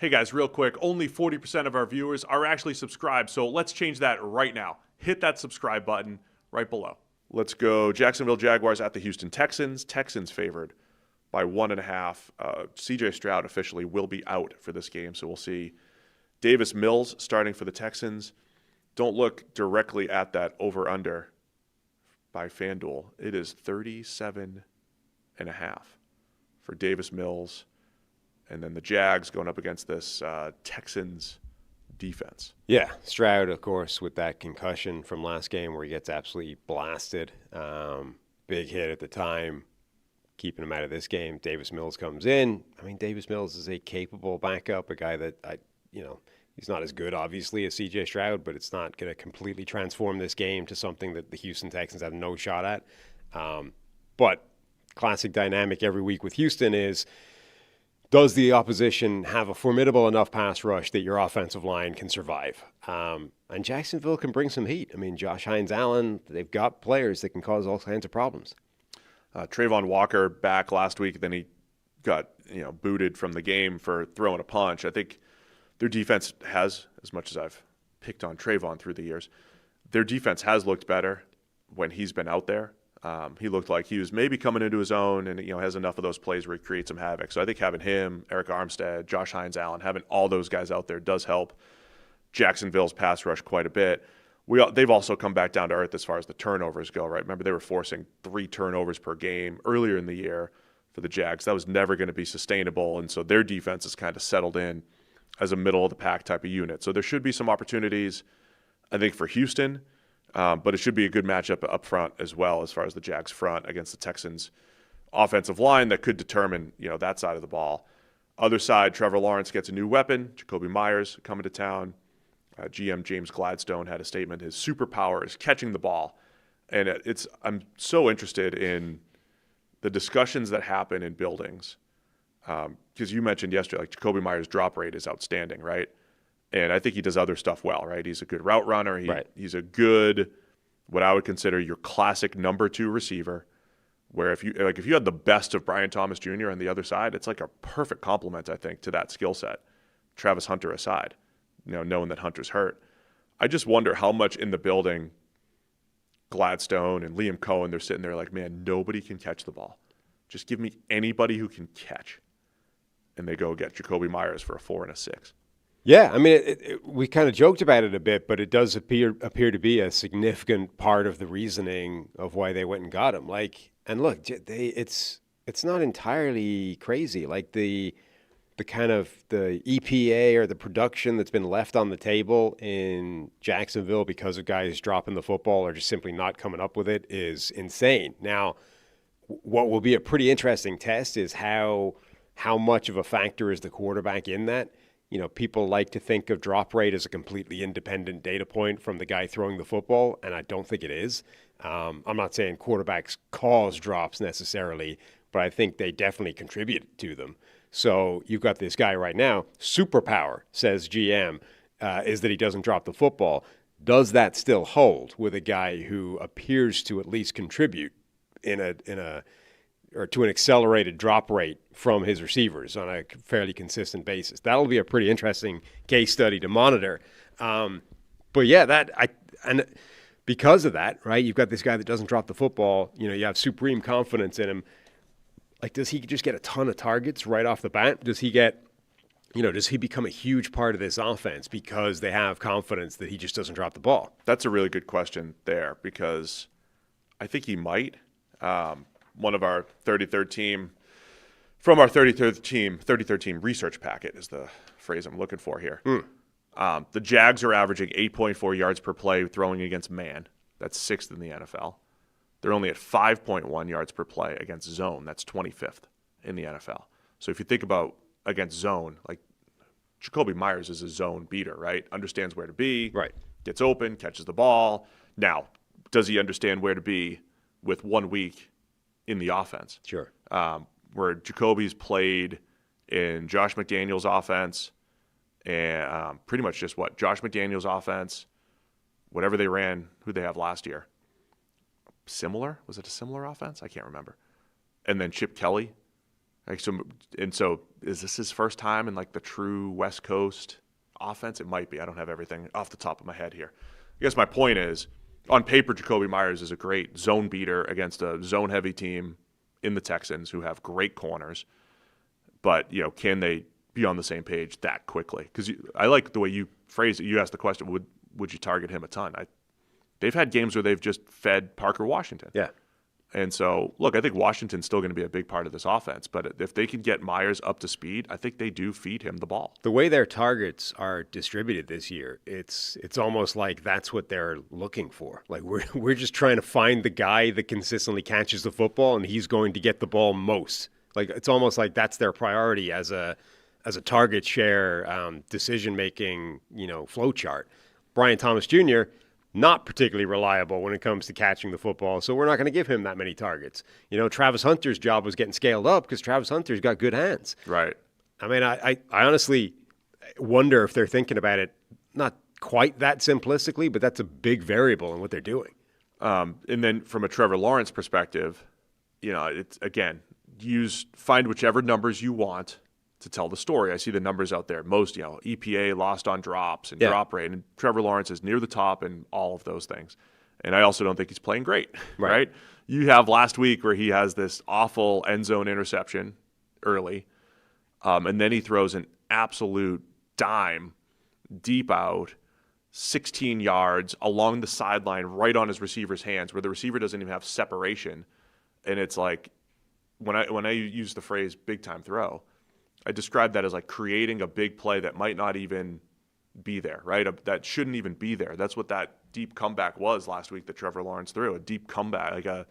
Hey guys, real quick, only 40% of our viewers are actually subscribed, so let's change that right now. Hit that subscribe button right below. Let's go Jacksonville Jaguars at the Houston Texans. Texans favored by 1.5. CJ Stroud officially will be out for this game, so we'll see Davis Mills starting for the Texans. Don't look directly at that over-under by FanDuel. It is 37.5 for Davis Mills. And then the Jags going up against this Texans defense. Yeah, Stroud, of course, with that concussion from last game where he gets absolutely blasted. Big hit at the time, keeping him out of this game. Davis Mills comes in. I mean, Davis Mills is a capable backup, a guy that, he's not as good, obviously, as C.J. Stroud, but it's not going to completely transform this game to something that the Houston Texans have no shot at. But classic dynamic every week with Houston is, does the opposition have a formidable enough pass rush that your offensive line can survive? And Jacksonville can bring some heat. I mean, Josh Hines-Allen, they've got players that can cause all kinds of problems. Trayvon Walker back last week, then he got booted from the game for throwing a punch. I think their defense has, as much as I've picked on Trayvon through the years, their defense has looked better when he's been out there. He looked like he was maybe coming into his own and has enough of those plays where he creates some havoc. So I think having him, Eric Armstead, Josh Hines-Allen, having all those guys out there does help Jacksonville's pass rush quite a bit. They've also come back down to earth as far as the turnovers go, right? Remember, they were forcing 3 turnovers per game earlier in the year for the Jags. That was never going to be sustainable, and so their defense has kind of settled in as a middle-of-the-pack type of unit. So there should be some opportunities, I think, for Houston. But it should be a good matchup up front as well as far as the Jags front against the Texans offensive line that could determine, that side of the ball. Other side, Trevor Lawrence gets a new weapon. Jacoby Meyers coming to town. GM James Gladstone had a statement. His superpower is catching the ball. And I'm so interested in the discussions that happen in buildings. Because you mentioned yesterday, like Jacoby Meyers' drop rate is outstanding, right? And I think he does other stuff well, right? He's a good route runner. He's a good, what I would consider your classic number 2 receiver, where if you had the best of Brian Thomas Jr. on the other side, it's like a perfect complement, I think, to that skill set. Travis Hunter aside, knowing that Hunter's hurt. I just wonder how much in the building Gladstone and Liam Cohen, they're sitting there like, man, nobody can catch the ball. Just give me anybody who can catch. And they go get Jacoby Meyers for a 4 and a 6. Yeah, I mean, we kind of joked about it a bit, but it does appear to be a significant part of the reasoning of why they went and got him. And look, it's not entirely crazy. Like the kind of the EPA or the production that's been left on the table in Jacksonville because of guys dropping the football or just simply not coming up with it is insane. Now, what will be a pretty interesting test is how much of a factor is the quarterback in that. People like to think of drop rate as a completely independent data point from the guy throwing the football, and I don't think it is. I'm not saying quarterbacks cause drops necessarily, but I think they definitely contribute to them. So you've got this guy right now, superpower, says GM, is that he doesn't drop the football. Does that still hold with a guy who appears to at least contribute or to an accelerated drop rate from his receivers on a fairly consistent basis? That'll be a pretty interesting case study to monitor. But yeah, and because of that, right, you've got this guy that doesn't drop the football. You have supreme confidence in him. Like, does he just get a ton of targets right off the bat? Does he become a huge part of this offense because they have confidence that he just doesn't drop the ball? That's a really good question there, because I think he might. One of our 33rd team, from our 33rd team research packet is the phrase I'm looking for here. The Jags are averaging 8.4 yards per play throwing against man. That's 6th in the NFL. They're only at 5.1 yards per play against zone. That's 25th in the NFL. So if you think about against zone, like Jacoby Meyers is a zone beater, right? Understands where to be, right? Gets open, catches the ball. Now, does he understand where to be with 1 week in the offense? Sure. Where Jacoby's played in Josh McDaniels' offense and pretty much just Josh McDaniels' offense, whatever they ran, who they have last year. Similar? Was it a similar offense? I can't remember. And then Chip Kelly Like so is this his first time in like the true West Coast offense? It might be. I don't have everything off the top of my head here. I guess my point is, on paper, Jacoby Meyers is a great zone beater against a zone-heavy team in the Texans who have great corners. But, can they be on the same page that quickly? Because I like the way you phrased it. You asked the question, would you target him a ton? They've had games where they've just fed Parker Washington. Yeah. And so, look, I think Washington's still going to be a big part of this offense. But if they can get Myers up to speed, I think they do feed him the ball. The way their targets are distributed this year, it's almost like that's what they're looking for. Like we're just trying to find the guy that consistently catches the football, and he's going to get the ball most. Like it's almost like that's their priority as a target share decision making flow chart. Brian Thomas Jr. not particularly reliable when it comes to catching the football, so we're not going to give him that many targets. Travis Hunter's job was getting scaled up because Travis Hunter's got good hands. Right. I mean, I honestly wonder if they're thinking about it not quite that simplistically, but that's a big variable in what they're doing. And then from a Trevor Lawrence perspective, it's, again, find whichever numbers you want to tell the story. I see the numbers out there. Most, EPA, lost on drops, and drop rate. And Trevor Lawrence is near the top in all of those things. And I also don't think he's playing great, right? You have last week where he has this awful end zone interception early, and then he throws an absolute dime deep out, 16 yards along the sideline right on his receiver's hands where the receiver doesn't even have separation. And it's like, when I use the phrase big-time throw, I describe that as like creating a big play that might not even be there, right? That shouldn't even be there. That's what that deep comeback was last week that Trevor Lawrence threw, a deep comeback, like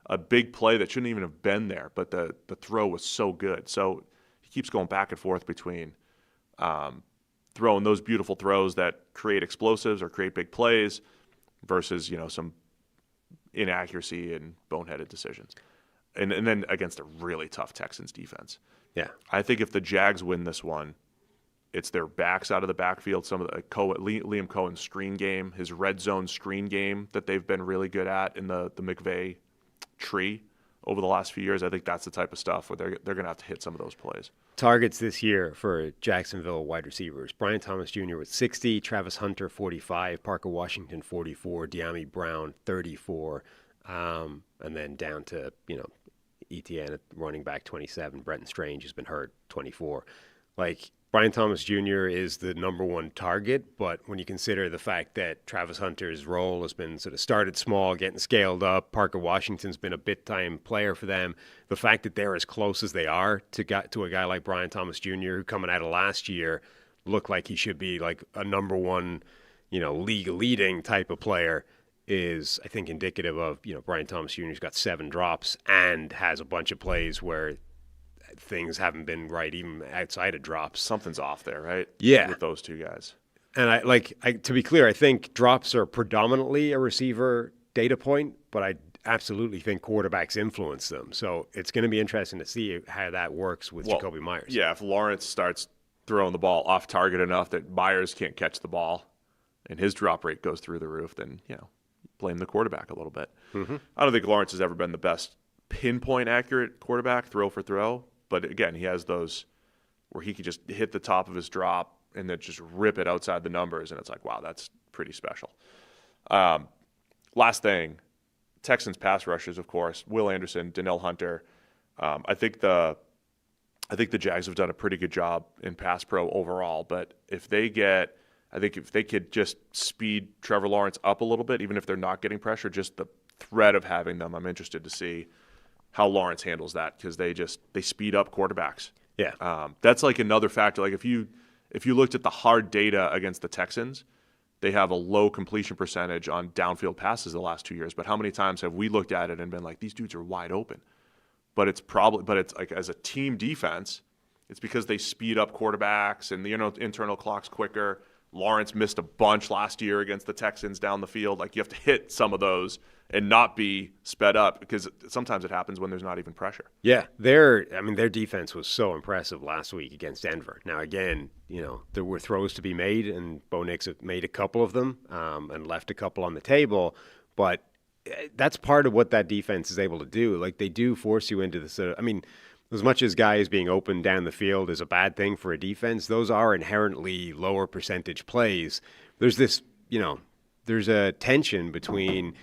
a big play that shouldn't even have been there, but the throw was so good. So he keeps going back and forth between throwing those beautiful throws that create explosives or create big plays versus, some inaccuracy and boneheaded decisions. And then against a really tough Texans defense. Yeah. I think if the Jags win this one, it's their backs out of the backfield, some of the Liam Cohen's screen game, his red zone screen game that they've been really good at in the McVay tree over the last few years. I think that's the type of stuff where they're going to have to hit some of those plays. Targets this year for Jacksonville wide receivers. Brian Thomas Jr. with 60, Travis Hunter 45, Parker Washington 44, De'Ami Brown 34, and then down to, ETN at running back 27. Brenton Strange has been hurt 24. Like Brian Thomas Jr. is the number one target, but when you consider the fact that Travis Hunter's role has been sort of started small, getting scaled up, Parker Washington's been a bit-time player for them, the fact that they're as close as they are to a guy like Brian Thomas Jr., who coming out of last year looked like he should be like a number one, league-leading type of player, is, I think, indicative of, Brian Thomas Jr.'s got 7 drops and has a bunch of plays where things haven't been right even outside of drops. Something's off there, right? Yeah. With those two guys. And to be clear, I think drops are predominantly a receiver data point, but I absolutely think quarterbacks influence them. So it's going to be interesting to see how that works with Jacoby Meyers. Yeah, if Lawrence starts throwing the ball off target enough that Meyers can't catch the ball and his drop rate goes through the roof, then, blame the quarterback a little bit. Mm-hmm. I don't think Lawrence has ever been the best pinpoint accurate quarterback throw for throw, but again, he has those where he could just hit the top of his drop and then just rip it outside the numbers, and it's like, wow, that's pretty special. Last thing, Texans pass rushers, of course, Will Anderson, Danielle Hunter. I think the Jags have done a pretty good job in pass pro overall, but if they could just speed Trevor Lawrence up a little bit, even if they're not getting pressure, just the threat of having them, I'm interested to see how Lawrence handles that, because they speed up quarterbacks. Yeah. That's like another factor. Like if you looked at the hard data against the Texans, they have a low completion percentage on downfield passes the last 2 years. But how many times have we looked at it and been like, these dudes are wide open? But it's like as a team defense, it's because they speed up quarterbacks and the internal clock's quicker. Lawrence missed a bunch last year against the Texans down the field. Like, you have to hit some of those and not be sped up, because sometimes it happens when there's not even pressure. Yeah, their defense was so impressive last week against Denver. Now, again, there were throws to be made, and Bo Nix made a couple of them and left a couple on the table. But that's part of what that defense is able to do. Like, they do force you into the sort of, As much as guys being open down the field is a bad thing for a defense, those are inherently lower percentage plays. There's this, there's a tension between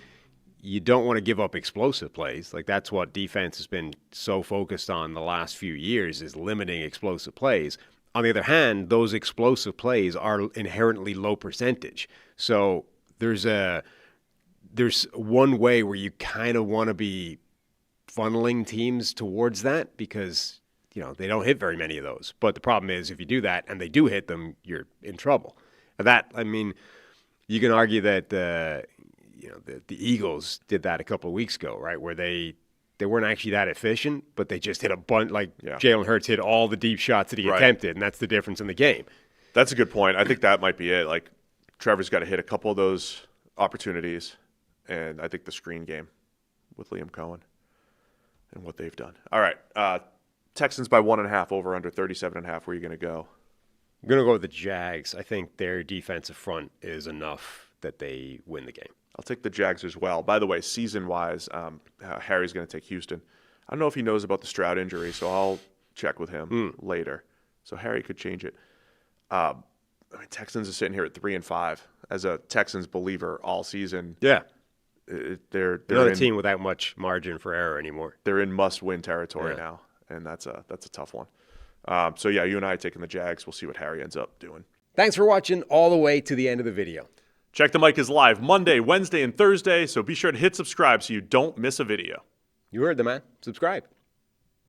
you don't want to give up explosive plays. Like that's what defense has been so focused on the last few years is limiting explosive plays. On the other hand, those explosive plays are inherently low percentage. So there's one way where you kind of want to be funneling teams towards that because, they don't hit very many of those. But the problem is if you do that and they do hit them, you're in trouble. You can argue that the Eagles did that a couple of weeks ago, right? Where they weren't actually that efficient, but they just hit a bunch. Jalen Hurts hit all the deep shots that he attempted, and that's the difference in the game. That's a good point. I think that might be it. Like Trevor's got to hit a couple of those opportunities, and I think the screen game with Liam Cohen and what they've done. All right, Texans by 1.5 over under 37.5. Where are you going to go? I'm going to go with the Jags. I think their defensive front is enough that they win the game. I'll take the Jags as well. By the way, season-wise, Harry's going to take Houston. I don't know if he knows about the Stroud injury, so I'll check with him later. So Harry could change it. Texans are sitting here at 3-5 as a Texans believer all season. Yeah, they're not a team without much margin for error anymore. They're in must-win territory now, and that's a tough one. You and I are taking the Jags. We'll see what Harry ends up doing. Thanks for watching all the way to the end of the video. Check the Mic is live Monday, Wednesday, and Thursday, so be sure to hit subscribe so you don't miss a video. You heard the man. Subscribe.